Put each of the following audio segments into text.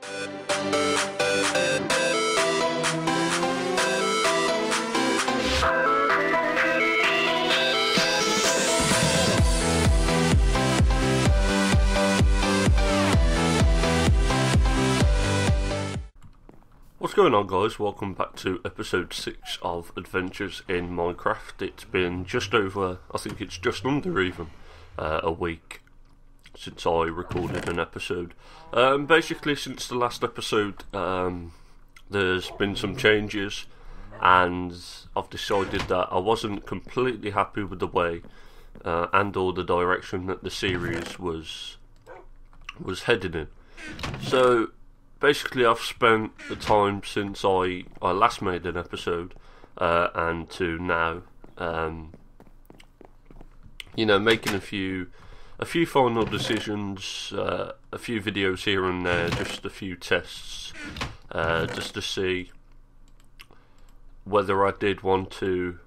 What's going on, guys? Welcome back to episode 6 of Adventures in Minecraft. It's been just over, I think it's just under even, a week since I recorded an episode. Basically, since the last episode, there's been some changes, and I've decided that I wasn't completely happy with the way and or the direction that the series was heading in. So basically, I've spent the time since I last made an episode and to now, you know, making a few final decisions, a few videos here and there, just a few tests, just to see whether I did want to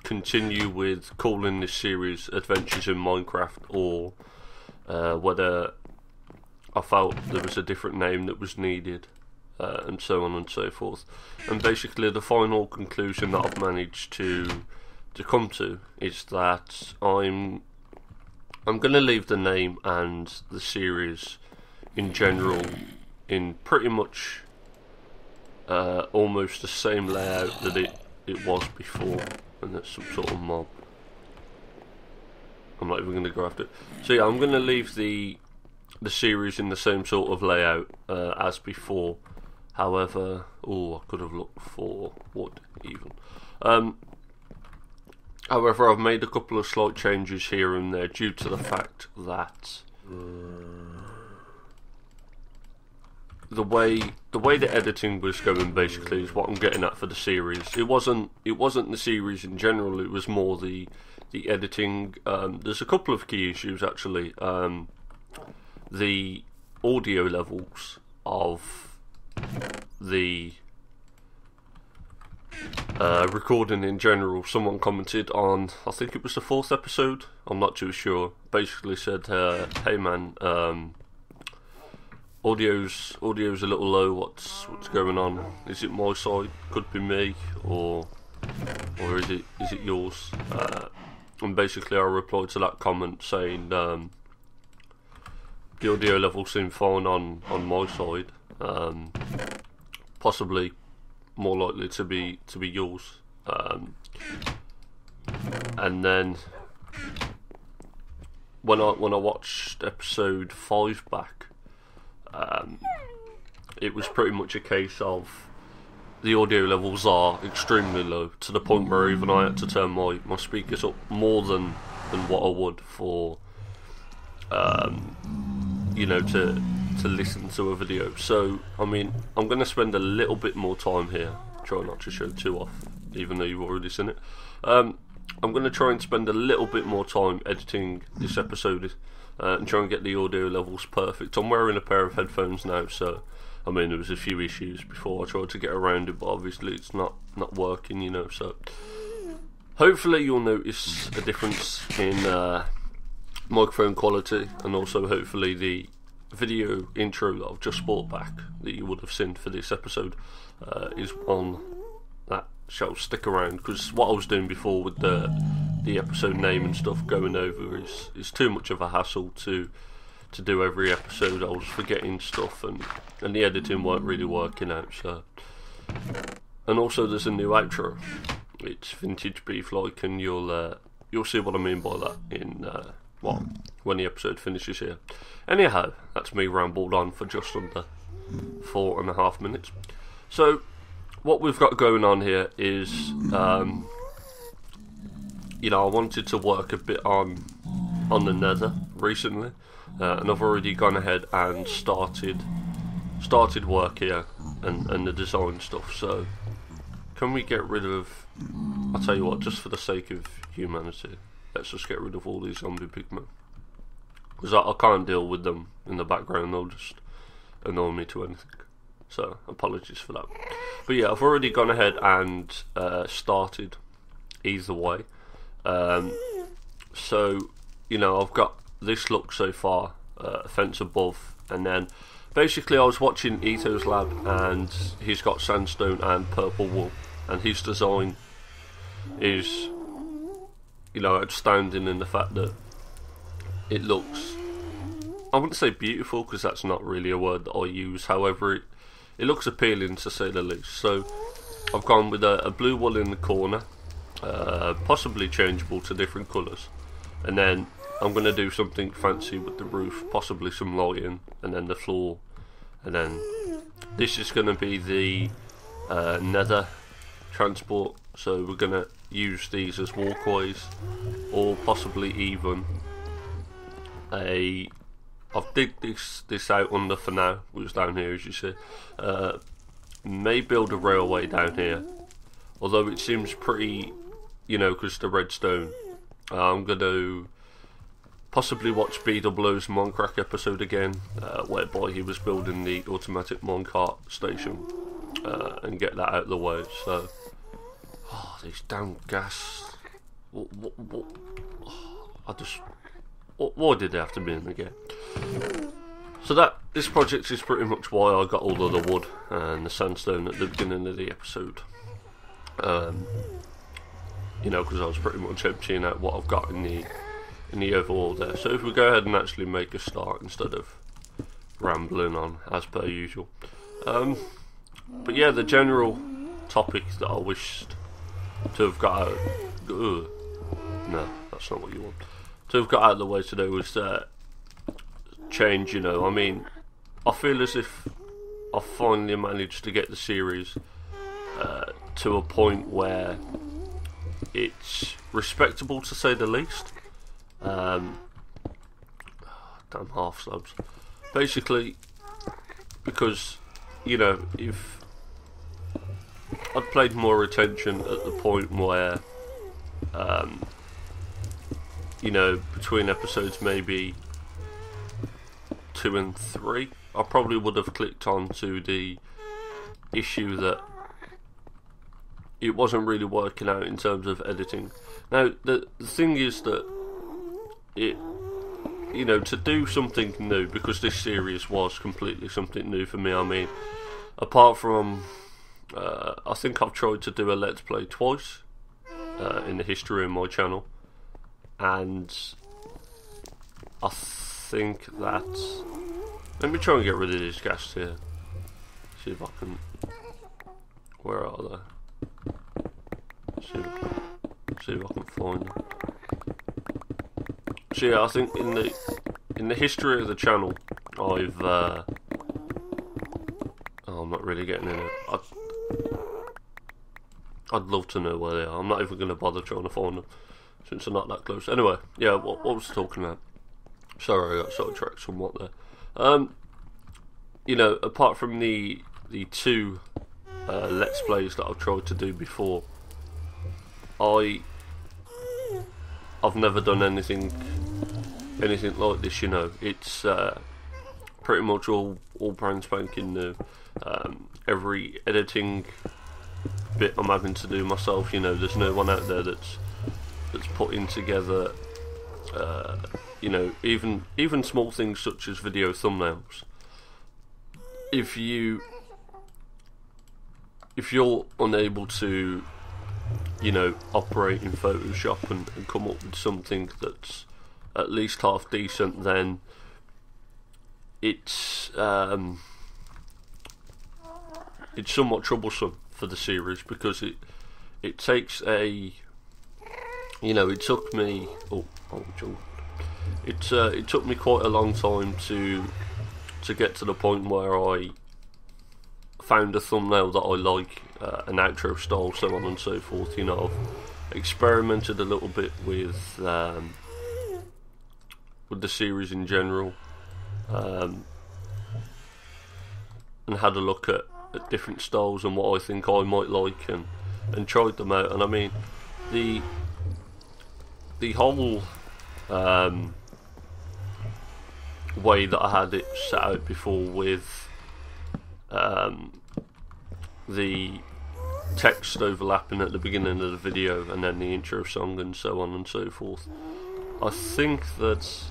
continue with calling this series Adventures in Minecraft, or whether I felt there was a different name that was needed, and so on and so forth. And basically, the final conclusion that I've managed to come to is that I'm going to leave the name and the series in general in pretty much almost the same layout that it was before. And there's some sort of mob. I'm not even going to go after it. So yeah, I'm going to leave the series in the same sort of layout as before. However, I could have looked for wood even. However, I've made a couple of slight changes here and there due to the fact that the way the editing was going, basically, is what I'm getting at for the series. It wasn't the series in general. It was more the editing. There's a couple of key issues actually. The audio levels of the recording in general. Someone commented on, I think it was the 4th episode, I'm not too sure, basically said, hey man, audio's a little low, what's going on? Is it my side? Could be me, or is it yours? And basically I replied to that comment saying the audio level seemed fine on my side, possibly more likely to be yours. And then when I watched episode 5 back, it was pretty much a case of the audio levels are extremely low, to the point where even I had to turn my speakers up more than what I would for you know, to listen to a video. So I mean, I'm going to spend a little bit more time here, try not to show too off, even though you've already seen it. I'm going to try and spend a little bit more time editing this episode and try and get the audio levels perfect. I'm wearing a pair of headphones now, so I mean, there was a few issues before I tried to get around it, but obviously it's not working, you know. So hopefully you'll notice a difference in microphone quality, and also hopefully the video intro that I've just brought back that you would have seen for this episode is one that shall stick around, because what I was doing before with the episode name and stuff going over is too much of a hassle to do every episode. I was forgetting stuff, and the editing weren't really working out. So, and also there's a new outro. It's vintage beef like, and you'll see what I mean by that in when the episode finishes here. Anyhow, that's me rambled on for just under 4.5 minutes. So what we've got going on here is, you know, I wanted to work a bit on the nether recently, and I've already gone ahead and started work here and the design stuff. So can we get rid of, I'll tell you what, just for the sake of humanity, let's just get rid of all these zombie pigmen, because I can't deal with them in the background. They'll just annoy me to anything. So apologies for that. But yeah, I've already gone ahead and started either way. So, you know, I've got this look so far, a fence above And then basically I was watching Eto's lab, and he's got sandstone and purple wool, and his design is, you know, outstanding in the fact that it looks, I wouldn't say beautiful because that's not really a word that I use, however it looks appealing to say the least. So I've gone with a blue wool in the corner, possibly changeable to different colours, and then I'm going to do something fancy with the roof, possibly some lighting, and then the floor, and then this is going to be the nether transport, so we're going to use these as walkways, or possibly even I've digged this out under for now, which is down here as you see. May build a railway down here, although it seems pretty, you know, because the redstone. I'm going to possibly watch B00's Minecraft episode again, whereby he was building the automatic minecart station, and get that out of the way. So, these damn gas. Why did they have to be in the game? So this project is pretty much why I got all of the wood and the sandstone at the beginning of the episode. You know, because I was pretty much emptying out what I've got in the overall there. So if we go ahead and actually make a start instead of rambling on as per usual. But yeah, the general topic that I wished to have got out. No, that's not what you want. To have got out of the way today was change, you know. I mean, I feel as if I've finally managed to get the series to a point where it's respectable, to say the least. Damn half slabs. Basically, because, you know, if I'd played more attention at the point where, you know, between episodes maybe 2 and 3, I probably would have clicked on to the issue that it wasn't really working out in terms of editing. Now, the thing is that it, you know, to do something new, because this series was completely something new for me. I mean, apart from, I think I've tried to do a Let's Play twice in the history of my channel. And I think that, let me try and get rid of these gas here. See if I can. Where are they? See if I can find them. So yeah, I think in the history of the channel, I've oh, I'm not really getting in it. I'd love to know where they are. I'm not even going to bother trying to find them, since they're not that close. Anyway, yeah, what was I talking about? Sorry, I got sidetracked somewhat there. You know, apart from the 2 Let's Plays that I've tried to do before, I've never done anything like this, you know. It's pretty much all brand spanking new. Every editing bit I'm having to do myself, you know. There's no one out there that's putting together, you know, even small things such as video thumbnails. If you're unable to, you know, operate in Photoshop and come up with something that's at least half decent, then it's somewhat troublesome for the series, because it takes a, you know, it took me it took me quite a long time to get to the point where I found a thumbnail that I like, an outro style, so on and so forth. You know, I've experimented a little bit with the series in general, and had a look at different styles and what I think I might like, and tried them out. And I mean, the whole way that I had it set out before, with the text overlapping at the beginning of the video and then the intro song and so on and so forth, I think that,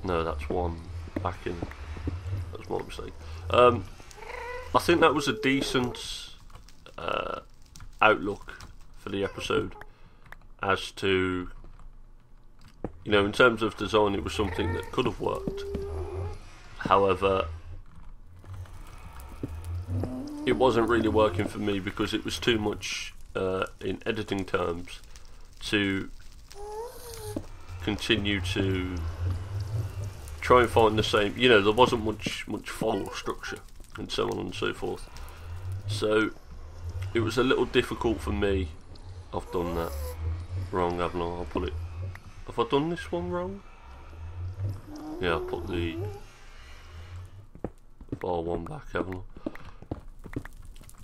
no, that's one back in. was my mistake. I think that was a decent outlook for the episode as to, you know, in terms of design, it was something that could have worked. However, it wasn't really working for me because it was too much in editing terms to continue to try and find the same, you know, there wasn't much file structure and so on and so forth. So it was a little difficult for me. I've done that wrong, haven't I? I'll put it. Have I done this one wrong? Yeah, I put the bar one back, haven't I?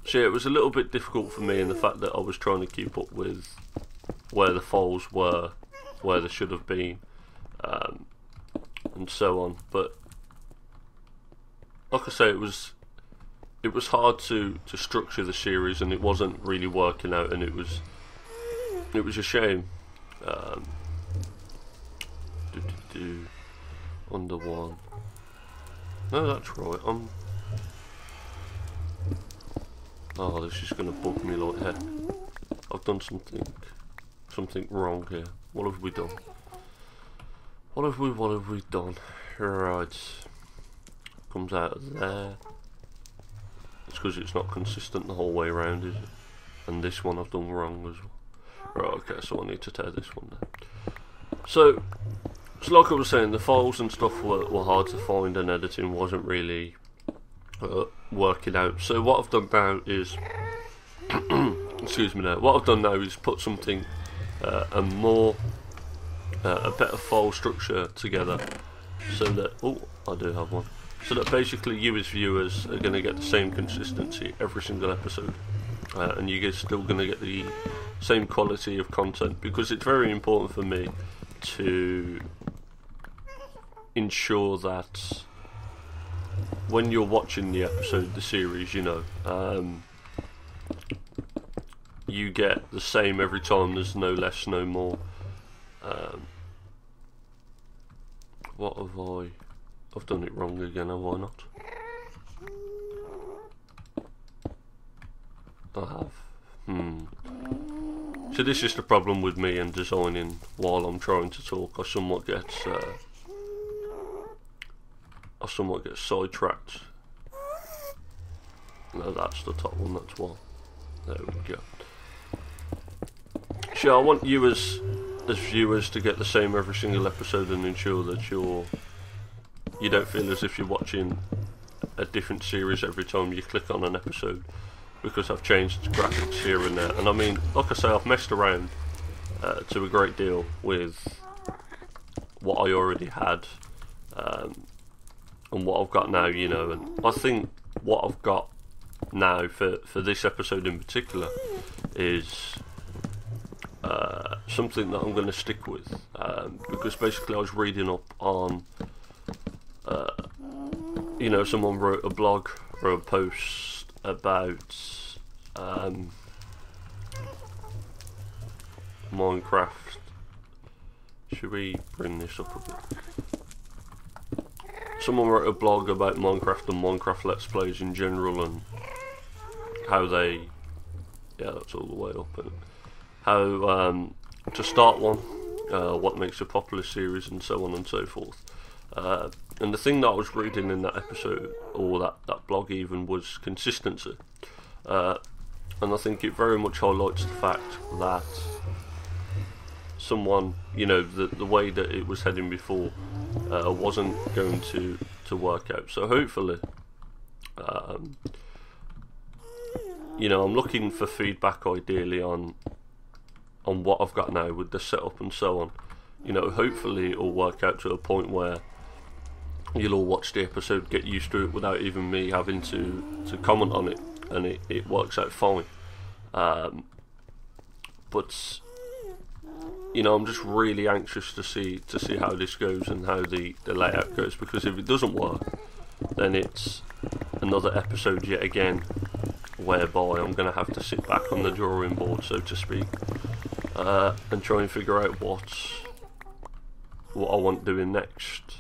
So yeah, it was a little bit difficult for me in the fact that I was trying to keep up with where the files were, where they should have been, and so on. But like I say, it was hard to structure the series, and it wasn't really working out, and it was a shame. Under one. No, that's right. Oh, this is gonna bug me like heck. I've done something wrong here. What have we done? What have we done? Right. Comes out of there. It's because it's not consistent the whole way around, is it? And this one I've done wrong as well. Right, okay, so I need to tear this one down. So like I was saying, the files and stuff were hard to find, and editing wasn't really working out. So what I've done now is excuse me now, what I've done now is put something a better file structure together, so that, oh, I do have one, so that basically you as viewers are going to get the same consistency every single episode, and you're still going to get the same quality of content, because it's very important for me to ensure that when you're watching the episode, the series, you know, you get the same every time. There's no less, no more. What have I've done it wrong again, have I not? I have. So this is the problem with me and designing while I'm trying to talk. I somewhat get sidetracked. No, that's the top one, that's one. There we go. So I want you as viewers to get the same every single episode, and ensure that you don't feel as if you're watching a different series every time you click on an episode, because I've changed graphics here and there. And I mean, like I say, I've messed around to a great deal with what I already had, and what I've got now, you know. And I think what I've got now for this episode in particular is something that I'm going to stick with, because basically I was reading up on, you know, someone wrote a blog or a post about Minecraft. Should we bring this up a bit? Someone wrote a blog about Minecraft and Minecraft Let's Plays in general, and how they, yeah, that's all the way up, and how to start one, what makes a popular series, and so on and so forth. And the thing that I was reading in that episode, or that blog even, was consistency. And I think it very much highlights the fact that someone, you know, the way that it was heading before wasn't going to work out. So hopefully, you know, I'm looking for feedback ideally on what I've got now with the setup and so on. You know, hopefully it'll work out to a point where you'll all watch the episode, get used to it without even me having to comment on it, and it works out fine. But you know, I'm just really anxious to see how this goes and how the layout goes, because if it doesn't work, then it's another episode yet again whereby I'm going to have to sit back on the drawing board, so to speak, and try and figure out what I want doing next.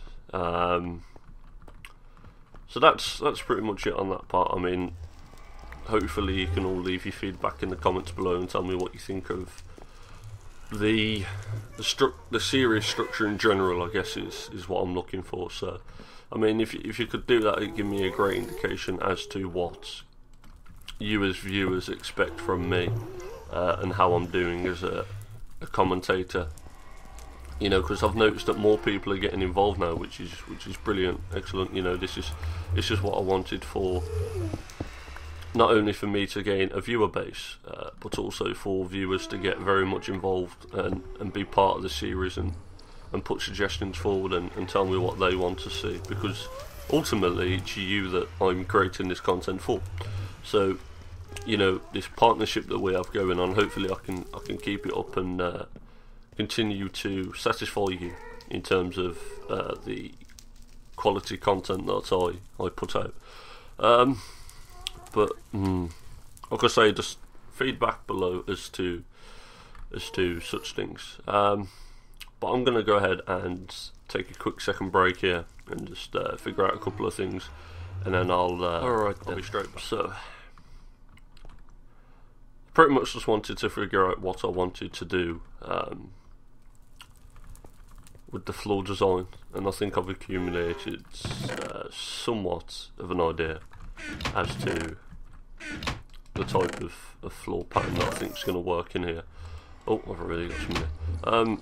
So that's pretty much it on that part. I mean, hopefully you can all leave your feedback in the comments below and tell me what you think of the series structure in general, I guess is what I'm looking for. So I mean, if you could do that, it'd give me a great indication as to what you as viewers expect from me, and how I'm doing as a commentator. You know, because I've noticed that more people are getting involved now, which is brilliant, excellent. You know, this is what I wanted for, not only for me to gain a viewer base, but also for viewers to get very much involved and be part of the series and put suggestions forward and tell me what they want to see, because ultimately it's you that I'm creating this content for. So, you know, this partnership that we have going on, hopefully I can keep it up and continue to satisfy you in terms of the quality content that I put out. But like I say, just feedback below as to such things. But I'm going to go ahead and take a quick second break here and just figure out a couple of things, and then I'll be straight back. So, pretty much just wanted to figure out what I wanted to do with the floor design, and I think I've accumulated somewhat of an idea as to the type of floor pattern that I think is going to work in here. Oh, I've already got some here.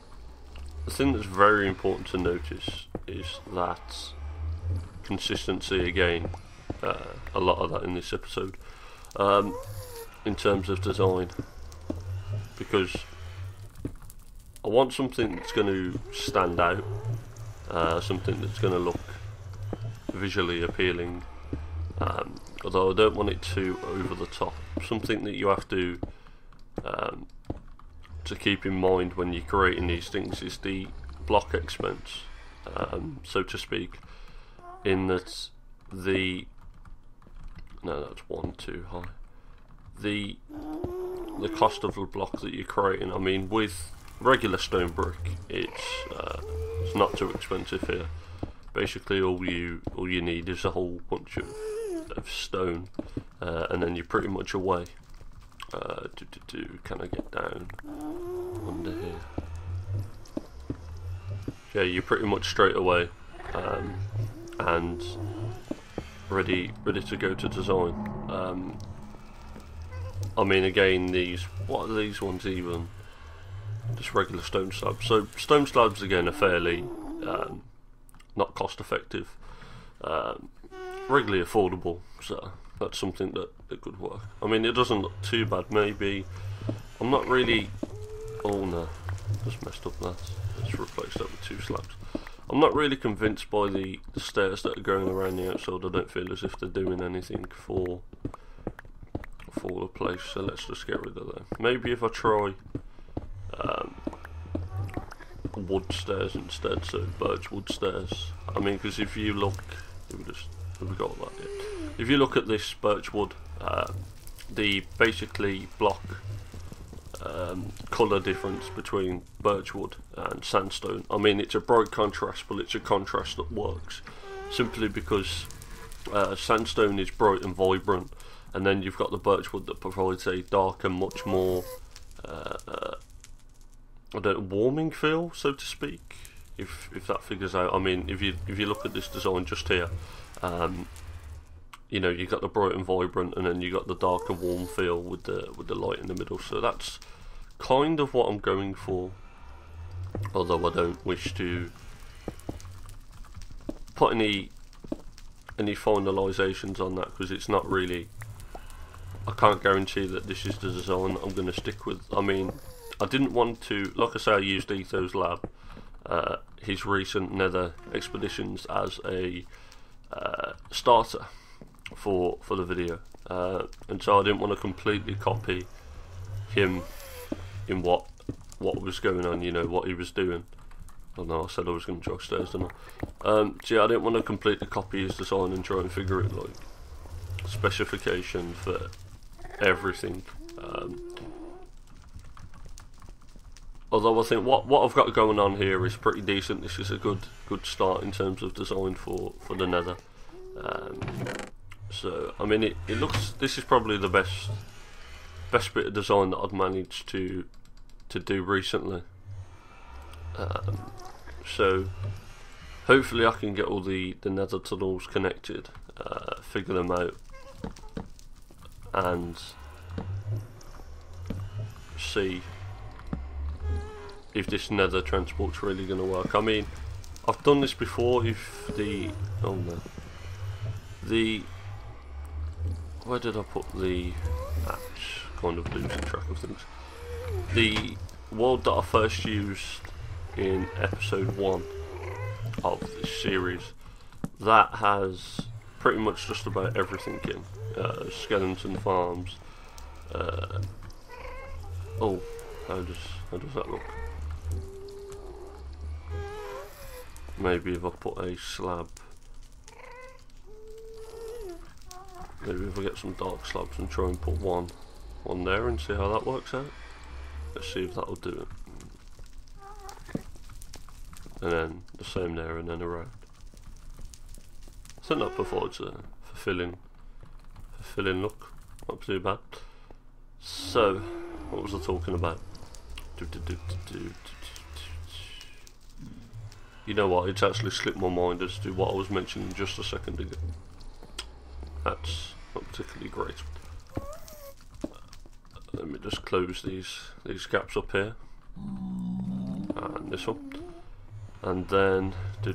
The thing that's very important to notice is that consistency again, a lot of that in this episode, in terms of design, because I want something that's going to stand out, something that's going to look visually appealing, although I don't want it too over the top. Something that you have to keep in mind when you're creating these things is the block expense, so to speak, in that that's one too high. The cost of the block that you're creating, I mean, with regular stone brick, it's not too expensive here. Basically, all you need is a whole bunch of stone, and then you're pretty much away. Can I get down under here? Yeah, you're pretty much straight away, and ready to go to design. I mean, again, what are these ones even? Just regular stone slabs. So stone slabs again are fairly not cost effective, regularly affordable. So that's something that could work. I mean, it doesn't look too bad. Maybe I'm not really. Oh no, just messed up that. Let's replace that with 2 slabs. I'm not really convinced by the stairs that are going around the outside. I don't feel as if they're doing anything for the place. So let's just get rid of them. Maybe if I try wood stairs instead, so birch wood stairs. I mean, because if you look, we got that yet? If you look at this birch wood, the basically block colour difference between birch wood and sandstone, I mean, it's a bright contrast, but it's a contrast that works simply because sandstone is bright and vibrant, and then you've got the birch wood that provides a darker, much more warming feel, so to speak, if that figures out. I mean, if you look at this design just here, you know, you got the bright and vibrant, and then you got the darker, warm feel with the light in the middle. So that's kind of what I'm going for, although I don't wish to put any finalisations on that, because it's not really. I can't guarantee that this is the design that I'm going to stick with. I mean, I didn't want to, like I say, I used Etho's lab, his recent nether expeditions, as a starter for the video, and so I didn't want to completely copy him in what was going on, you know, what he was doing. I know I said I was going to try stairs, didn't I? So yeah, I didn't want to completely copy his design and try and figure it like specification for everything. Although I think what I've got going on here is pretty decent. This is a good start in terms of design for the nether. So I mean, it looks. This is probably the best bit of design that I've managed to do recently. So hopefully I can get all the nether tunnels connected, figure them out, and see if this nether transport's really going to work. I mean, I've done this before. If the where did I put the match? Kind of losing track of things. The world that I first used in episode 1 of this series, that has pretty much just about everything in. Skeleton farms. Oh, how does that look? Maybe if I put a slab. Maybe if I get some dark slabs and try and put one there and see how that works out. Let's see if that'll do it. And then the same there and then around. I think that provides a fulfilling look. Not too bad. So, what was I talking about? You know what, it's actually slipped my mind as to what I was mentioning just a second ago. That's not particularly great. Let me just close these gaps up here. And this one. And then, how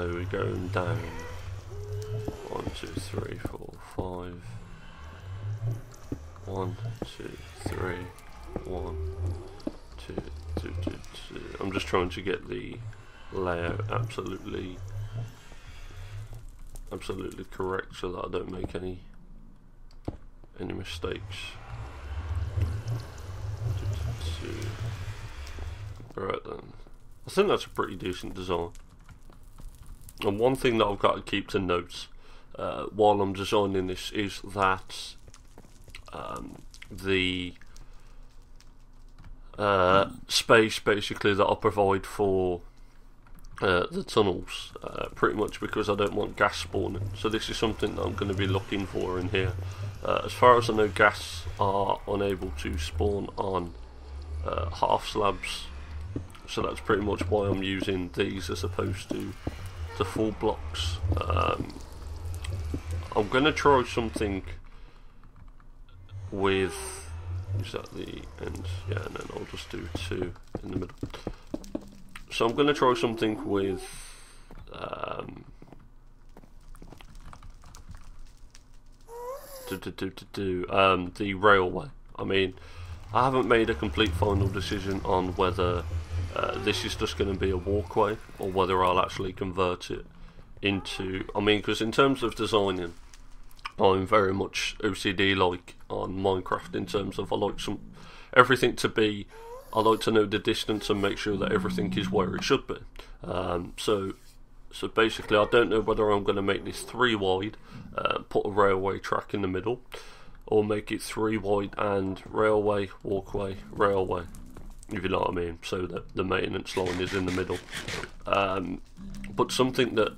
are we going down? 1, 2, 3, 4, 5. 1, 2, 3, 1, 2, 2, 2, 2. I'm just trying to get the layout absolutely correct so that I don't make any mistakes. Right then, I think that's a pretty decent design. And one thing that I've got to keep to note while I'm designing this is that the space basically that I provide for the tunnels, pretty much because I don't want gas spawning. So this is something that I'm going to be looking for in here. As far as I know, gas are unable to spawn on half slabs, so that's pretty much why I'm using these as opposed to full blocks. I'm going to try something with, is that the end? Yeah, and then I'll just do 2 in the middle. So I'm going to try something with the railway. I mean, I haven't made a complete final decision on whether this is just going to be a walkway or whether I'll actually convert it into, I mean, because in terms of designing, I'm very much OCD like on Minecraft in terms of I like everything to be, I like to know the distance and make sure that everything is where it should be. So basically I don't know whether I'm going to make this 3 wide, put a railway track in the middle, or make it 3 wide and railway, walkway, railway, if you know what I mean, so that the maintenance line is in the middle. But something that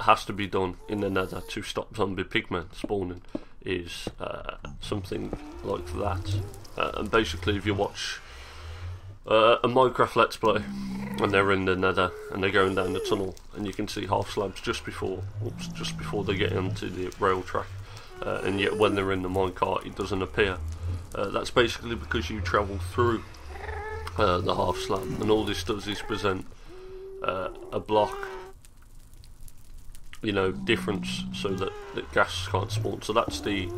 has to be done in the nether to stop zombie pigmen spawning is something like that. And basically if you watch a Minecraft Let's Play and they're in the nether and they're going down the tunnel and you can see half slabs just before they get onto the rail track, and yet when they're in the minecart it doesn't appear. That's basically because you travel through the half slab, and all this does is present a block, you know, difference so that gas can't spawn. So that's the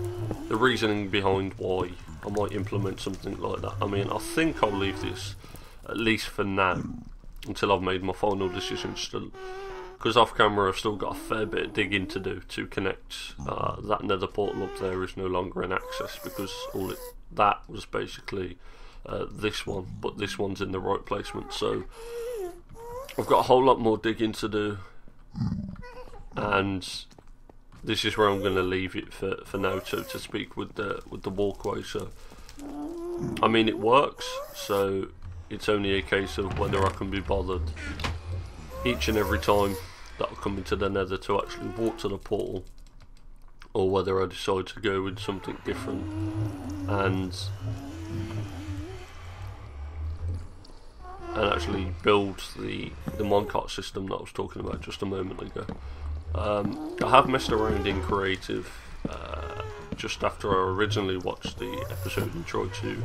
reasoning behind why I might implement something like that. I mean, I think I'll leave this, at least for now, until I've made my final decision, still, because off camera I've still got a fair bit of digging to do to connect that nether portal up there is no longer in access, because that was basically this one, but this one's in the right placement. So I've got a whole lot more digging to do, and this is where I'm going to leave it for now, so to speak, with the walkway. So I mean, it works, so it's only a case of whether I can be bothered each and every time that are coming to the nether to actually walk to the portal, or whether I decide to go with something different and actually build the minecart system that I was talking about just a moment ago. I have messed around in creative just after I originally watched the episode and tried to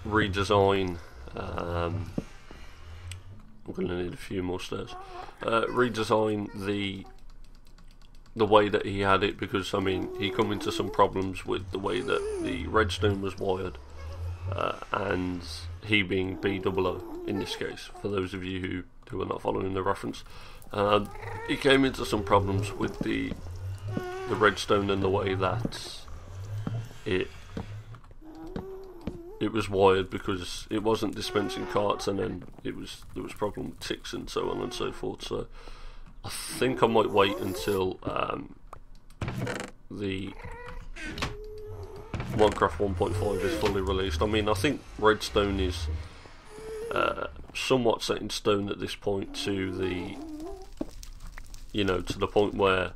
redesign. I'm going to need a few more stairs. Redesign the way that he had it, because I mean he come into some problems with the way that the redstone was wired, and he being B00 in this case, for those of you who are not following the reference. He came into some problems with the redstone and the way that it was wired, because it wasn't dispensing carts, and then there was problem with ticks and so on and so forth. So I think I might wait until the Minecraft 1.5 is fully released. I mean, I think redstone is somewhat set in stone at this point, to the point where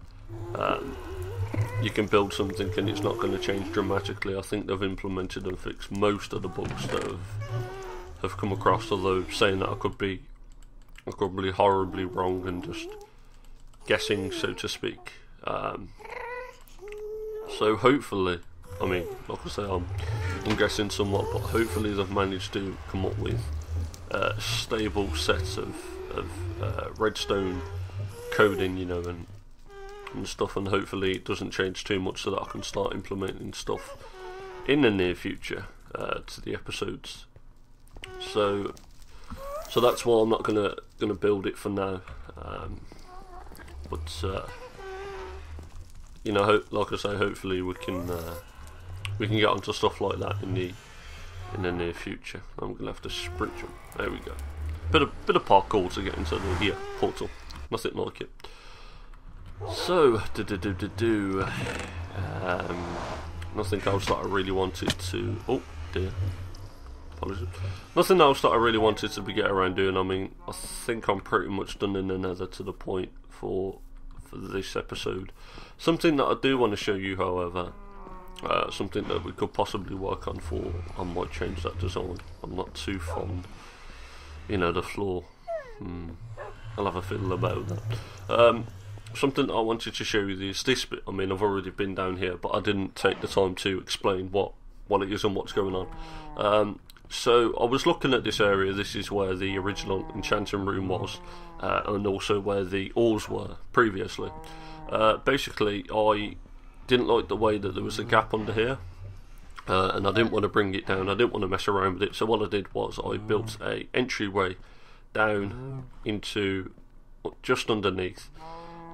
you can build something and it's not going to change dramatically. I think they've implemented and fixed most of the bugs that have come across, although saying that I could be horribly wrong and just guessing, so to speak. So hopefully, I mean, like I say, I'm guessing somewhat, but hopefully they've managed to come up with stable sets of redstone coding, and stuff, and hopefully it doesn't change too much, so that I can start implementing stuff in the near future to the episodes. So that's why I'm not gonna build it for now. But like I say, hopefully we can get onto stuff like that in the near future. I'm gonna have to sprint jump. There we go. Bit of parkour to get into the portal. Nothing like it. So nothing else that I really wanted to. Oh dear. Apologies. Nothing else that I really wanted to get around doing. I mean, I think I'm pretty much done in the nether to the point for this episode. Something that I do want to show you, however, something that we could possibly work on for. I might change that design. I'm not too fond. The floor. I'll have a fiddle about that. Something that I wanted to show you is this bit. I mean, I've already been down here, but I didn't take the time to explain what it is and what's going on. So I was looking at this area. This is where the original enchanting room was, and also where the ores were previously. Basically, I didn't like the way that there was a gap under here, and I didn't want to bring it down. I didn't want to mess around with it. So what I did was I built a entryway down into just underneath,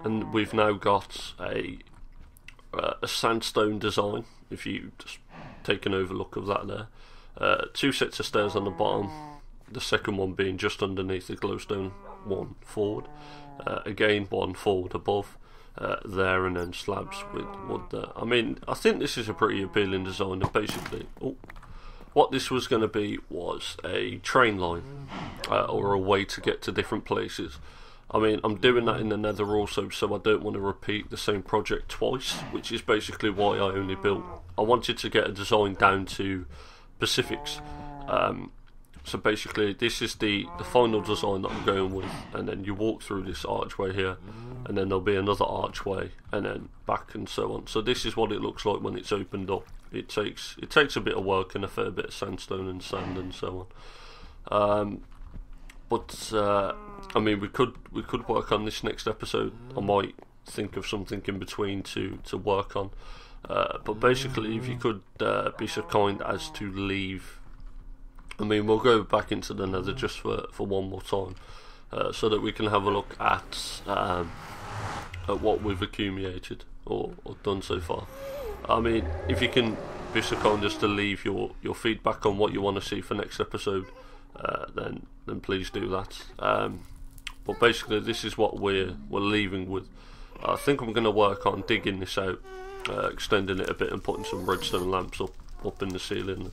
and we've now got a sandstone design. If you just take an overlook of that there, 2 sets of stairs on the bottom, the second one being just underneath the glowstone, one forward, again one forward above there, and then slabs with wood there. I mean, I think this is a pretty appealing design, and basically what this was going to be was a train line, or a way to get to different places. I mean, I'm doing that in the nether also, so I don't want to repeat the same project twice, which is basically why I only built. I wanted to get a design down to specifics. So basically this is the final design that I'm going with, and then you walk through this archway here, and then there'll be another archway, and then back and so on. So this is what it looks like when it's opened up. It takes a bit of work and a fair bit of sandstone and sand and so on. But I mean, we could work on this next episode. I might think of something in between to work on. But basically, if you could be so kind as to leave. I mean, we'll go back into the nether just for one more time, so that we can have a look at what we've accumulated or done so far. I mean, if you can be so kind as to leave your feedback on what you want to see for next episode, then please do that. But basically, this is what we're leaving with. I think I'm going to work on digging this out, extending it a bit, and putting some redstone lamps up in the ceiling,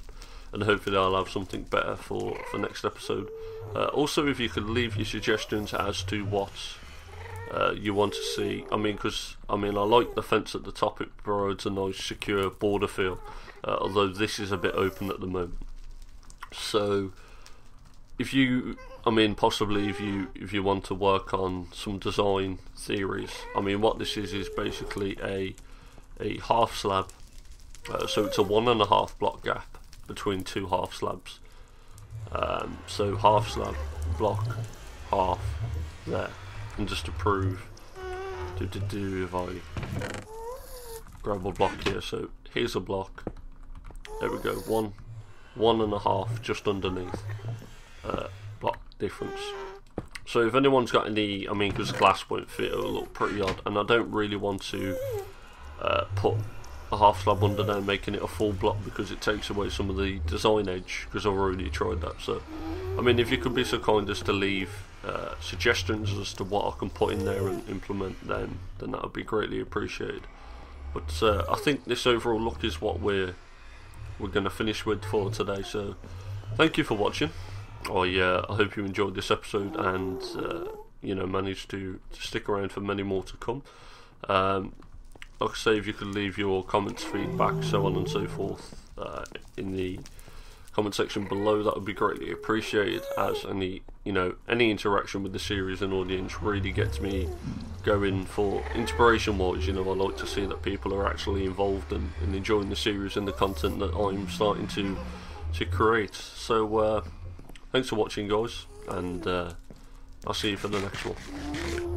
and hopefully I'll have something better for next episode. Also, if you could leave your suggestions as to what you want to see. I mean, because I like the fence at the top. It provides a nice secure border feel, although this is a bit open at the moment. So if you, possibly if you want to work on some design theories, what this is basically a half slab. So it's a 1.5 block gap between two half slabs. So half slab, block, half, there. And just to prove, if I grab a block here, so here's a block. There we go, 1.5 just underneath. Block difference. So if anyone's got any, because glass won't fit, it'll look pretty odd, and I don't really want to put a half slab under there making it a full block, because it takes away some of the design edge, because I've already tried that. So if you could be so kind as to leave suggestions as to what I can put in there and implement, then that would be greatly appreciated. But I think this overall look is what we're going to finish with for today. So thank you for watching. I hope you enjoyed this episode and managed to stick around for many more to come. Like I say, if you could leave your comments, feedback, so on and so forth in the comment section below, that would be greatly appreciated, as any interaction with the series and audience really gets me going for inspiration wise. I like to see that people are actually involved and enjoying the series and the content that I'm starting to create. So thanks for watching, guys, and I'll see you for the next one.